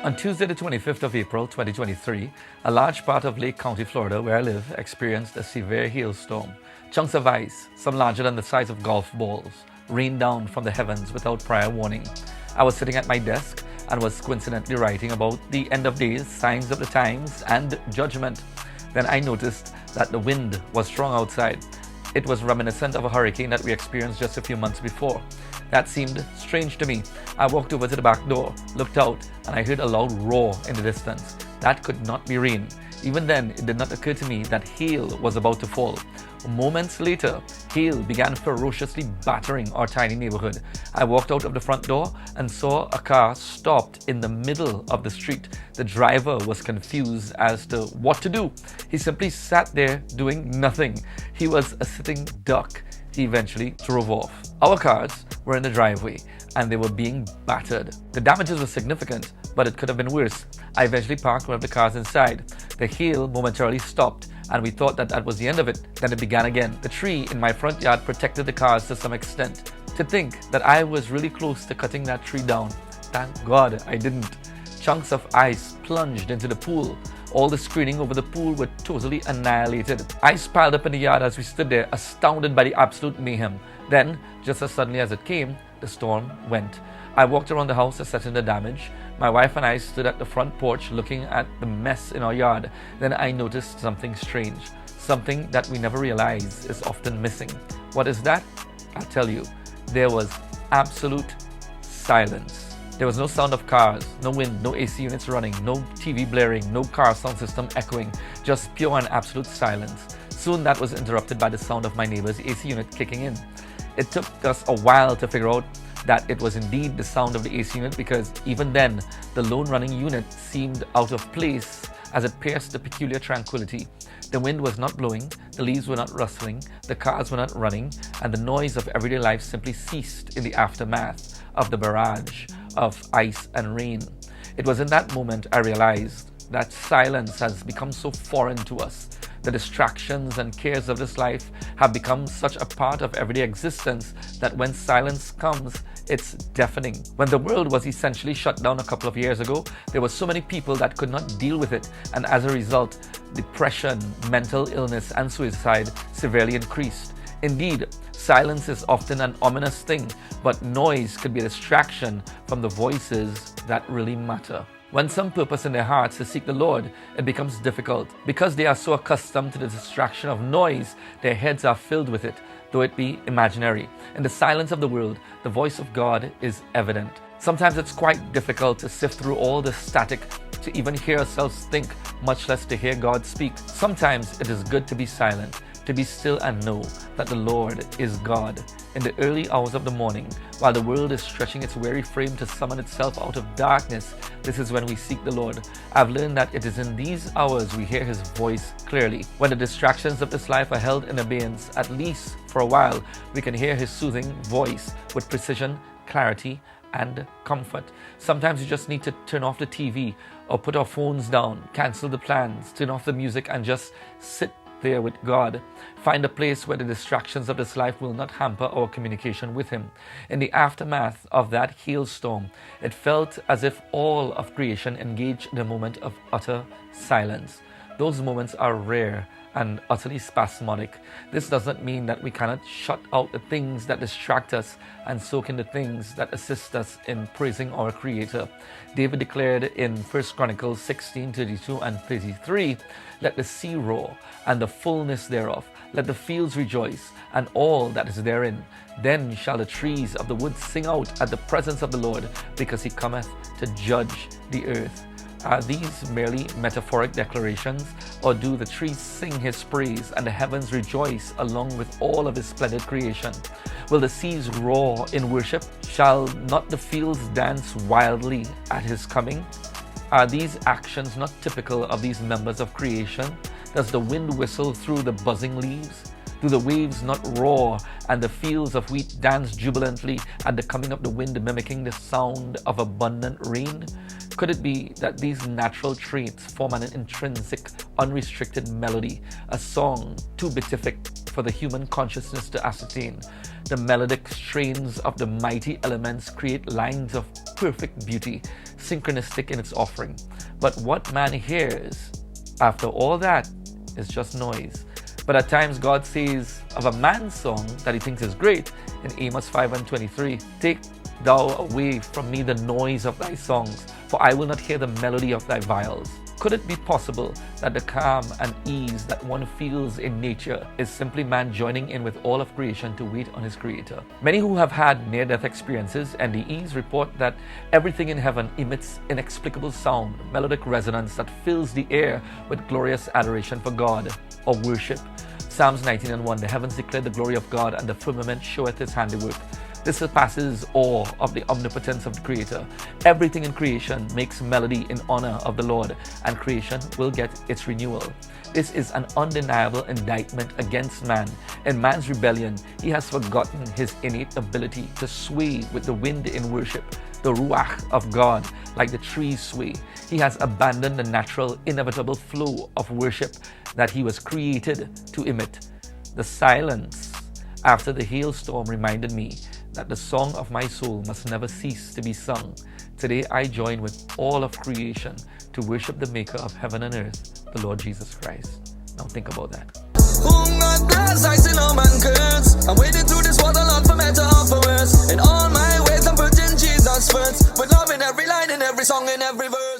On Tuesday, the 25th of April, 2023, a large part of Lake County, Florida, where I live, experienced a severe hailstorm. Chunks of ice, some larger than the size of golf balls, rained down from the heavens without prior warning. I was sitting at my desk and was coincidentally writing about the end of days, signs of the times, and judgment. Then I noticed that the wind was strong outside. It was reminiscent of a hurricane that we experienced just a few months before. That seemed strange to me. I walked over to the back door, looked out, and I heard a loud roar in the distance. That could not be rain. Even then, it did not occur to me that hail was about to fall. Moments later, hail began ferociously battering our tiny neighborhood. I walked out of the front door and saw a car stopped in the middle of the street. The driver was confused as to what to do. He simply sat there doing nothing. He was a sitting duck. He eventually drove off. Our cars were in the driveway and they were being battered. The damages were significant, but it could have been worse. I eventually parked one of the cars inside. The hail momentarily stopped and we thought that that was the end of it. Then it began again. The tree in my front yard protected the cars to some extent. To think that I was really close to cutting that tree down. Thank God I didn't. Chunks of ice plunged into the pool. All the screening over the pool were totally annihilated. Ice piled up in the yard as we stood there, astounded by the absolute mayhem. Then, just as suddenly as it came, the storm went. I walked around the house assessing the damage. My wife and I stood at the front porch looking at the mess in our yard. Then I noticed something strange, something that we never realize is often missing. What is that? I'll tell you. There was absolute silence. There was no sound of cars, no wind, no AC units running, no TV blaring, no car sound system echoing, just pure and absolute silence. Soon that was interrupted by the sound of my neighbor's AC unit kicking in. It took us a while to figure out that it was indeed the sound of the AC unit, because even then, the lone running unit seemed out of place as it pierced the peculiar tranquility. The wind was not blowing, the leaves were not rustling, the cars were not running, and the noise of everyday life simply ceased in the aftermath of the barrage of ice and rain. It was in that moment I realized that silence has become so foreign to us. The distractions and cares of this life have become such a part of everyday existence that when silence comes, it's deafening. When the world was essentially shut down a couple of years ago, there were so many people that could not deal with it, and as a result, depression, mental illness, and suicide severely increased. Indeed, silence is often an ominous thing, but noise could be a distraction from the voices that really matter. When some purpose in their hearts to seek the Lord, it becomes difficult. Because they are so accustomed to the distraction of noise, their heads are filled with it, though it be imaginary. In the silence of the world, the voice of God is evident. Sometimes it's quite difficult to sift through all the static to even hear ourselves think, much less to hear God speak. Sometimes it is good to be silent, to be still and know that the Lord is God. In the early hours of the morning, while the world is stretching its weary frame to summon itself out of darkness, this is when we seek the Lord. I've learned that it is in these hours we hear His voice clearly. When the distractions of this life are held in abeyance, at least for a while, we can hear His soothing voice with precision, clarity, and comfort. Sometimes you just need to turn off the TV or put our phones down, cancel the plans, turn off the music, and just sit there with God. Find a place where the distractions of this life will not hamper our communication with Him. In the aftermath of that hailstorm, it felt as if all of creation engaged in a moment of utter silence. Those moments are rare and utterly spasmodic. This doesn't mean that we cannot shut out the things that distract us and soak in the things that assist us in praising our Creator. David declared in 1 Chronicles 16:32 and 33, "Let the sea roar, and the fullness thereof. Let the fields rejoice, and all that is therein. Then shall the trees of the wood sing out at the presence of the Lord, because He cometh to judge the earth." Are these merely metaphoric declarations, or do the trees sing His praise and the heavens rejoice along with all of His splendid creation? Will the seas roar in worship? Shall not the fields dance wildly at His coming? Are these actions not typical of these members of creation? Does the wind whistle through the buzzing leaves? Do the waves not roar and the fields of wheat dance jubilantly at the coming of the wind, mimicking the sound of abundant rain? Could it be that these natural traits form an intrinsic, unrestricted melody, a song too beatific for the human consciousness to ascertain? The melodic strains of the mighty elements create lines of perfect beauty, synchronistic in its offering. But what man hears after all that is just noise. But at times God says of a man's song that he thinks is great in Amos 5:23, "Take thou away from me the noise of thy songs, for I will not hear the melody of thy viols." Could it be possible that the calm and ease that one feels in nature is simply man joining in with all of creation to wait on his creator? Many who have had near-death experiences and NDEs report that everything in heaven emits inexplicable sound, melodic resonance that fills the air with glorious adoration for God or worship. Psalms 19:1, "The heavens declare the glory of God, and the firmament showeth his handiwork." This surpasses awe of the omnipotence of the Creator. Everything in creation makes melody in honor of the Lord, and creation will get its renewal. This is an undeniable indictment against man. In man's rebellion, he has forgotten his innate ability to sway with the wind in worship, the ruach of God, like the trees sway. He has abandoned the natural, inevitable flow of worship that he was created to emit. The silence after the hailstorm reminded me that the song of my soul must never cease to be sung. Today I join with all of creation to worship the maker of heaven and earth, the Lord Jesus Christ. Now think about that. I'm wading through this water, Lord, for better or for worse. In all my ways I'm putting Jesus first, with love in every line, in every song, in every verse.